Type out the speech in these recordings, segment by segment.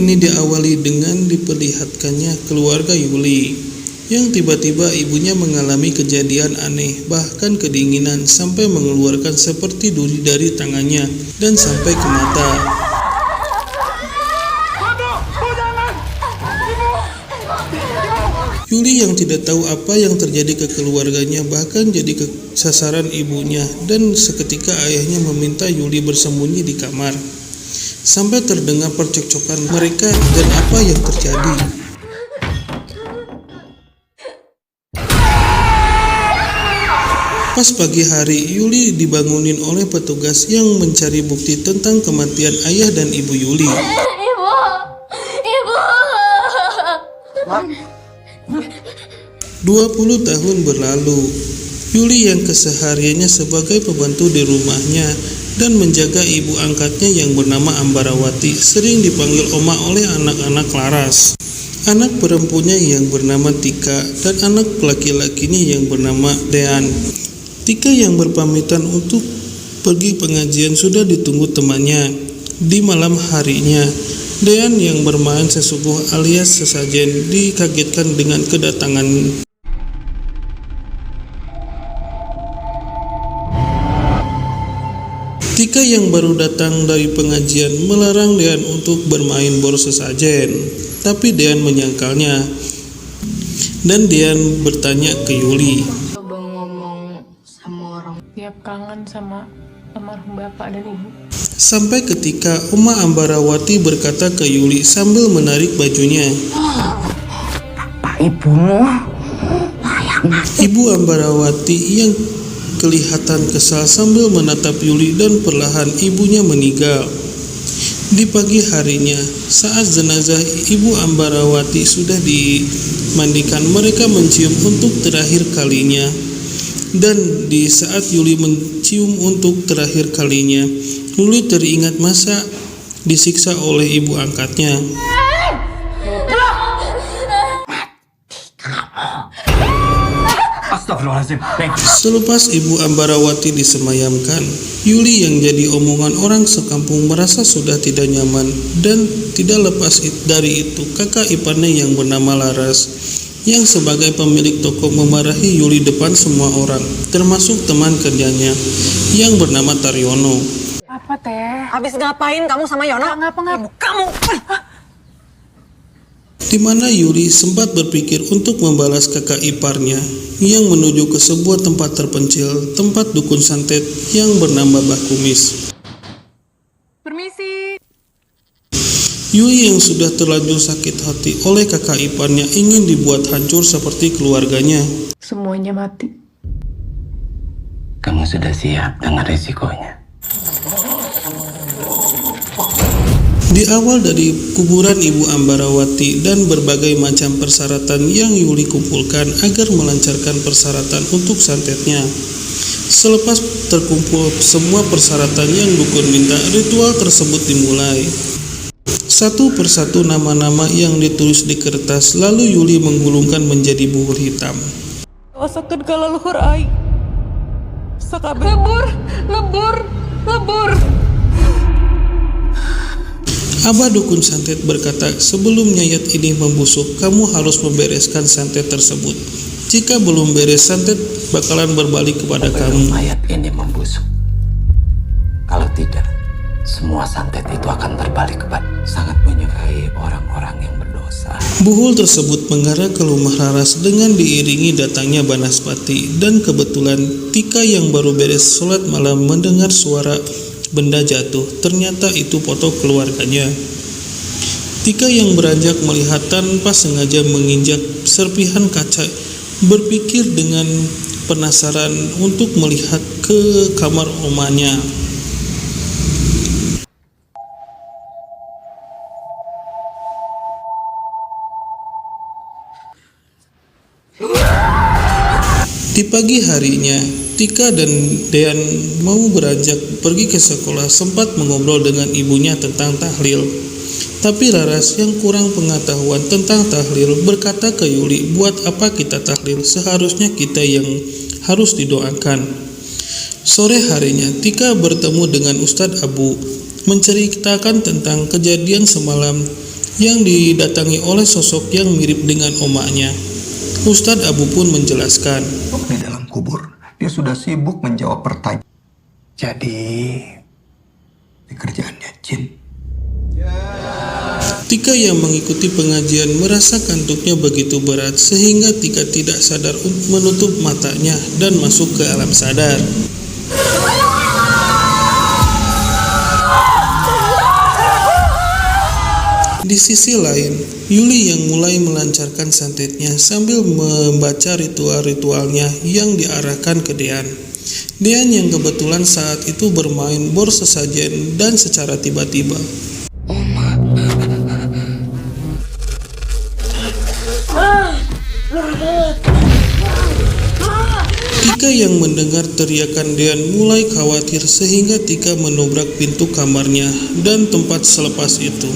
ini diawali dengan diperlihatkannya keluarga Yuli, yang tiba-tiba ibunya mengalami kejadian aneh, bahkan kedinginan sampai mengeluarkan seperti duri dari tangannya dan sampai ke mata. Yuli yang tidak tahu apa yang terjadi ke keluarganya bahkan jadi sasaran ibunya, dan seketika ayahnya meminta Yuli bersembunyi di kamar. Sampai terdengar percekcokan mereka dan apa yang terjadi. Pas pagi hari, Yuli dibangunin oleh petugas yang mencari bukti tentang kematian ayah dan ibu Yuli. Ibu! 20 tahun berlalu, Yuli yang kesehariannya sebagai pembantu di rumahnya dan menjaga ibu angkatnya yang bernama Ambarawati sering dipanggil Oma oleh anak-anak Laras. Anak perempuannya yang bernama Tika dan anak laki-lakinya yang bernama Dean. Tika yang berpamitan untuk pergi pengajian sudah ditunggu temannya. Di malam harinya, Dean yang bermain sesuguh alias sesajen dikagetkan dengan kedatangan Tika yang baru datang dari pengajian melarang Dean untuk bermain bor sesajen, tapi Dean menyangkalnya dan Dean bertanya ke Yuli. Coba ngomong sama orang tiap kangen sama almarhum bapak dan ibu. Sampai ketika Oma Ambarawati berkata ke Yuli sambil menarik bajunya. Bapak ibumu layak mati. Ibu Ambarawati yang kelihatan kesal sambil menatap Yuli dan perlahan ibunya meninggal. Di pagi harinya, saat jenazah Ibu Ambarawati sudah dimandikan, mereka mencium untuk terakhir kalinya. Dan di saat Yuli mencium untuk terakhir kalinya, Yuli teringat masa disiksa oleh ibu angkatnya. Astagfirullahaladzim. Selepas Ibu Ambarawati disemayamkan, Yuli yang jadi omongan orang sekampung merasa sudah tidak nyaman, dan tidak lepas dari itu kakak iparnya yang bernama Laras, yang sebagai pemilik toko memarahi Yuli depan semua orang, termasuk teman kerjanya yang bernama Taryono. Apa teh? Habis ngapain kamu sama Yono? Ngapa-ngapa? Kamu. Di mana Yuli sempat berpikir untuk membalas kakak iparnya yang menuju ke sebuah tempat terpencil, tempat dukun santet yang bernama Mbah Kumis. Permisi. Yuli yang sudah terlanjur sakit hati oleh kakak iparnya ingin dibuat hancur seperti keluarganya. Semuanya mati. Kamu sudah siap dengan resikonya. Di awal dari kuburan Ibu Ambarawati dan berbagai macam persyaratan yang Yuli kumpulkan agar melancarkan persyaratan untuk santetnya. Selepas terkumpul semua persyaratan yang dukun minta, ritual tersebut dimulai. Satu persatu nama-nama yang ditulis di kertas, lalu Yuli menggulungkan menjadi buhur hitam. Wasakeun ka leluhur ai. Sakabeh Lebur. Abah dukun santet berkata, sebelum nyayat ini membusuk, kamu harus membereskan santet tersebut. Jika belum beres, santet bakalan berbalik kepada kamu. Mayat ini membusuk. Kalau tidak, semua santet itu akan terbalik kepada sangat menyukai orang-orang yang berdosa. Buhul tersebut mengarah ke rumah Laras dengan diiringi datangnya Banaspati, dan kebetulan Tika yang baru beres sholat malam mendengar suara benda jatuh. Ternyata itu foto keluarganya. Tika yang beranjak melihat tanpa sengaja menginjak serpihan kaca, berpikir dengan penasaran untuk melihat ke kamar omanya. Di pagi harinya, Tika dan Dean mau beranjak pergi ke sekolah, sempat mengobrol dengan ibunya tentang tahlil. Tapi Laras yang kurang pengetahuan tentang tahlil berkata ke Yuli, buat apa kita tahlil, seharusnya kita yang harus didoakan. Sore harinya, Tika bertemu dengan Ustadz Abu, menceritakan tentang kejadian semalam yang didatangi oleh sosok yang mirip dengan omaknya. Ustadz Abu pun menjelaskan, Di dalam kubur, dia sudah sibuk menjawab pertanyaan. Jadi, pekerjaannya jin. Tika yang mengikuti pengajian merasa kantuknya begitu berat sehingga Tika tidak sadar menutup matanya dan masuk ke alam sadar. Di sisi lain, Yuli yang mulai melancarkan santetnya sambil membaca ritual-ritualnya yang diarahkan ke Dean. Dean yang kebetulan saat itu bermain bor sesajen dan secara tiba-tiba Tika yang mendengar teriakan Dean mulai khawatir sehingga Tika menobrak pintu kamarnya dan tempat selepas itu.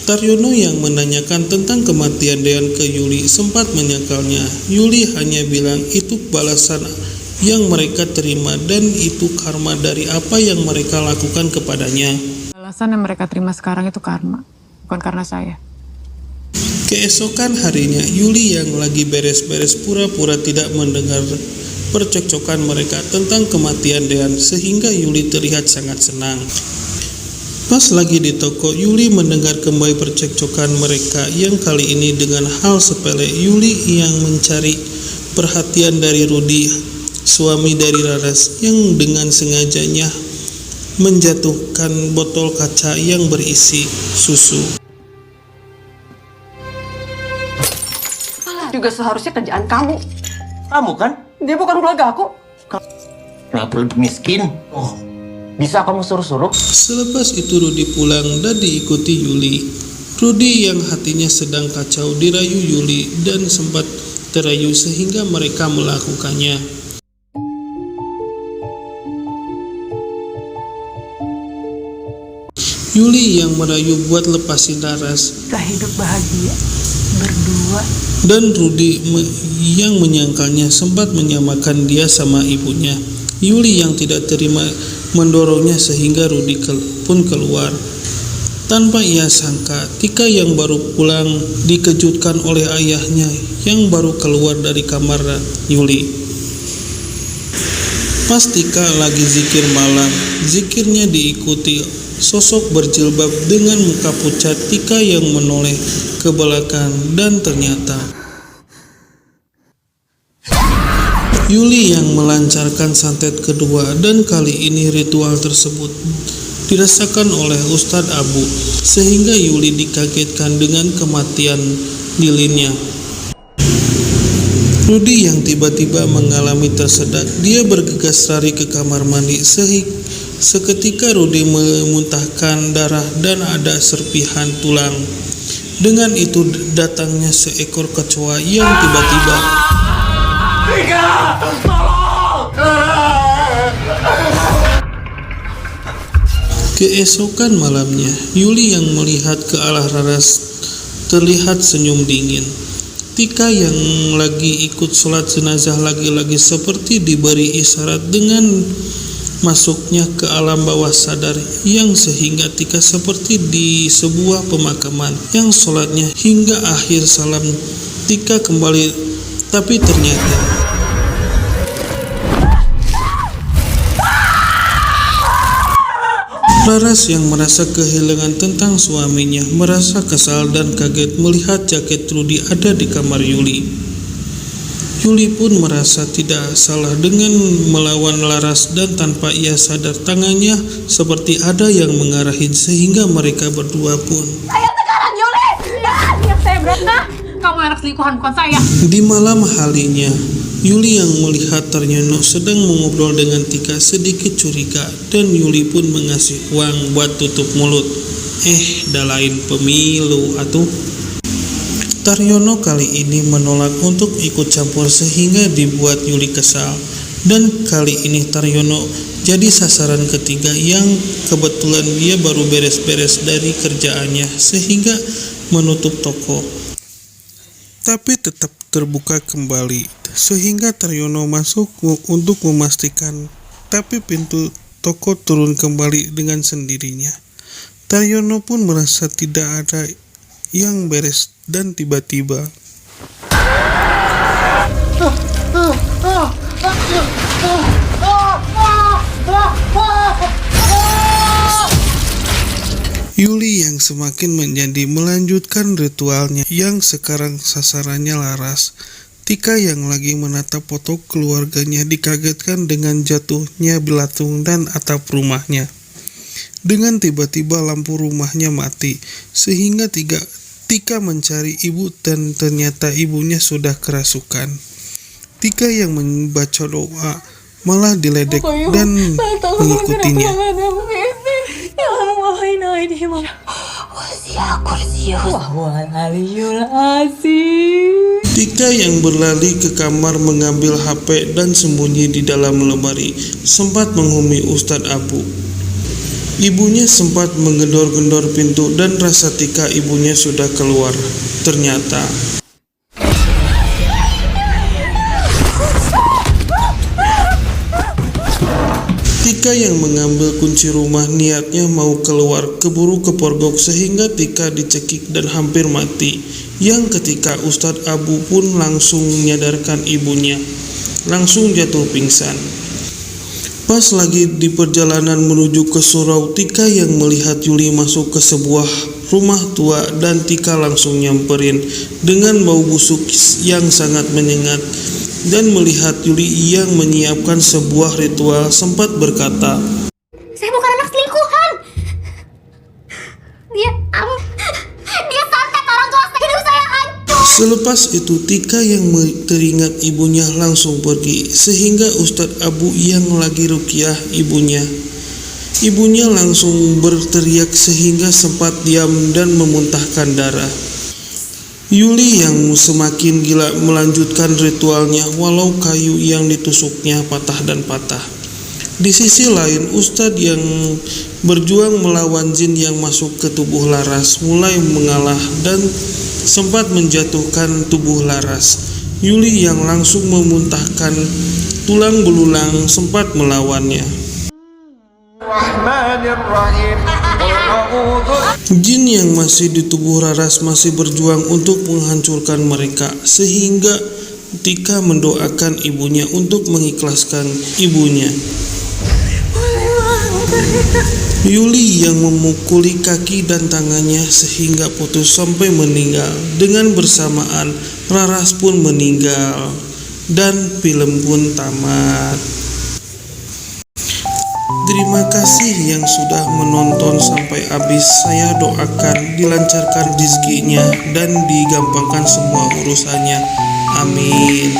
Taryono yang menanyakan tentang kematian Dean ke Yuli sempat menyakalnya. Yuli hanya bilang itu balasan yang mereka terima dan itu karma dari apa yang mereka lakukan kepadanya. Balasan yang mereka terima sekarang itu karma, bukan karena saya. Keesokan harinya, Yuli yang lagi beres-beres pura-pura tidak mendengar percekcokan mereka tentang kematian Dean sehingga Yuli terlihat sangat senang. Pas lagi di toko, Yuli mendengar kembali percekcokan mereka yang kali ini dengan hal sepele. Yuli yang mencari perhatian dari Rudy, suami dari Laras, yang dengan sengajanya menjatuhkan botol kaca yang berisi susu. Juga seharusnya kerjaan kamu. Kamu kan? Dia bukan keluarga aku. Kenapa lebih miskin? Oh, bisa kamu suruh-suruh? Selepas itu Rudy pulang dan diikuti Yuli. Rudy yang hatinya sedang kacau dirayu Yuli dan sempat terayu sehingga mereka melakukannya. Yuli yang merayu buat lepasin Laras. Kita hidup bahagia berdua. Dan Rudy yang menyangkalnya sempat menyamakan dia sama ibunya. Yuli yang tidak terima mendorongnya sehingga Rudy pun keluar. Tanpa ia sangka, Tika yang baru pulang dikejutkan oleh ayahnya yang baru keluar dari kamar Yuli. Pas Tika lagi zikir malam, zikirnya diikuti sosok berjilbab dengan muka pucat. Tika yang menoleh ke belakang dan ternyata Yuli yang melancarkan santet kedua dan kali ini ritual tersebut dirasakan oleh Ustadz Abu sehingga Yuli dikagetkan dengan kematian lilinnya. Rudy yang tiba-tiba mengalami tersedak, dia bergegas lari ke kamar mandi. Seketika Rudy memuntahkan darah dan ada serpihan tulang. Dengan itu datangnya seekor kecoa yang tiba-tiba Keesokan malamnya, Yuli yang melihat ke arah Laras terlihat senyum dingin. Tika yang lagi ikut sholat jenazah lagi-lagi seperti diberi isyarat dengan masuknya ke alam bawah sadar yang sehingga Tika seperti di sebuah pemakaman yang sholatnya hingga akhir salam Tika kembali, tapi ternyata Laras yang merasa kehilangan tentang suaminya merasa kesal dan kaget melihat jaket Rudy ada di kamar Yuli. Yuli pun merasa tidak salah dengan melawan Laras dan tanpa ia sadar tangannya seperti ada yang mengarahin sehingga mereka berdua pun Saya sekarang Yuli. Niat saya berat nah. Kamu anak selingkuhan bukan saya. di malam harinya. Yuli yang melihat Taryono sedang mengobrol dengan Tika sedikit curiga dan Yuli pun mengasih uang buat tutup mulut. Dalain pemilu atuh. Taryono kali ini menolak untuk ikut campur sehingga dibuat Yuli kesal. Dan kali ini Taryono jadi sasaran ketiga yang kebetulan dia baru beres-beres dari kerjaannya sehingga menutup toko. Tapi tetap terbuka kembali sehingga Taryono masuk untuk memastikan tapi pintu toko turun kembali dengan sendirinya. Taryono pun merasa tidak ada yang beres dan tiba-tiba Yuli yang semakin menjadi melanjutkan ritualnya yang sekarang sasarannya Laras. Tika yang lagi menatap foto keluarganya dikagetkan dengan jatuhnya belatung dan atap rumahnya. Dengan tiba-tiba lampu rumahnya mati, sehingga Tika mencari ibu dan ternyata ibunya sudah kerasukan. Tika yang membaca doa malah diledek dan mengikutinya. Tika yang berlari ke kamar mengambil HP dan sembunyi di dalam lemari, sempat menghumi Ustadz Abu. Ibunya sempat menggedor-gedor pintu dan rasa Tika ibunya sudah keluar. Ternyata Tika yang mengambil kunci rumah niatnya mau keluar, keburu kepergok sehingga Tika dicekik dan hampir mati. Yang ketika Ustadz Abu pun langsung menyadarkan ibunya, langsung jatuh pingsan. Pas lagi di perjalanan menuju ke surau, Tika yang melihat Yuli masuk ke sebuah rumah tua dan Tika langsung nyamperin dengan bau busuk yang sangat menyengat. Dan melihat Yuli yang menyiapkan sebuah ritual sempat berkata, "Saya bukan anak selingkuhan. Dia santet orang tua saya, hidup saya hancur." Selepas itu Tika yang teringat ibunya langsung pergi, sehingga Ustadz Abu yang lagi ruqyah ibunya langsung berteriak sehingga sempat diam dan memuntahkan darah. Yuli yang semakin gila melanjutkan ritualnya walau kayu yang ditusuknya patah dan patah. Di sisi lain, Ustadz yang berjuang melawan jin yang masuk ke tubuh Laras mulai mengalah dan sempat menjatuhkan tubuh Laras. Yuli yang langsung memuntahkan tulang belulang sempat melawannya. Jin yang masih di tubuh Laras masih berjuang untuk menghancurkan mereka, sehingga Tika mendoakan ibunya untuk mengikhlaskan ibunya. Yuli yang memukuli kaki dan tangannya sehingga putus sampai meninggal. Dengan bersamaan Laras pun meninggal dan film pun tamat. Terima kasih yang sudah menonton sampai habis. Saya doakan dilancarkan rezekinya dan digampangkan semua urusannya. Amin.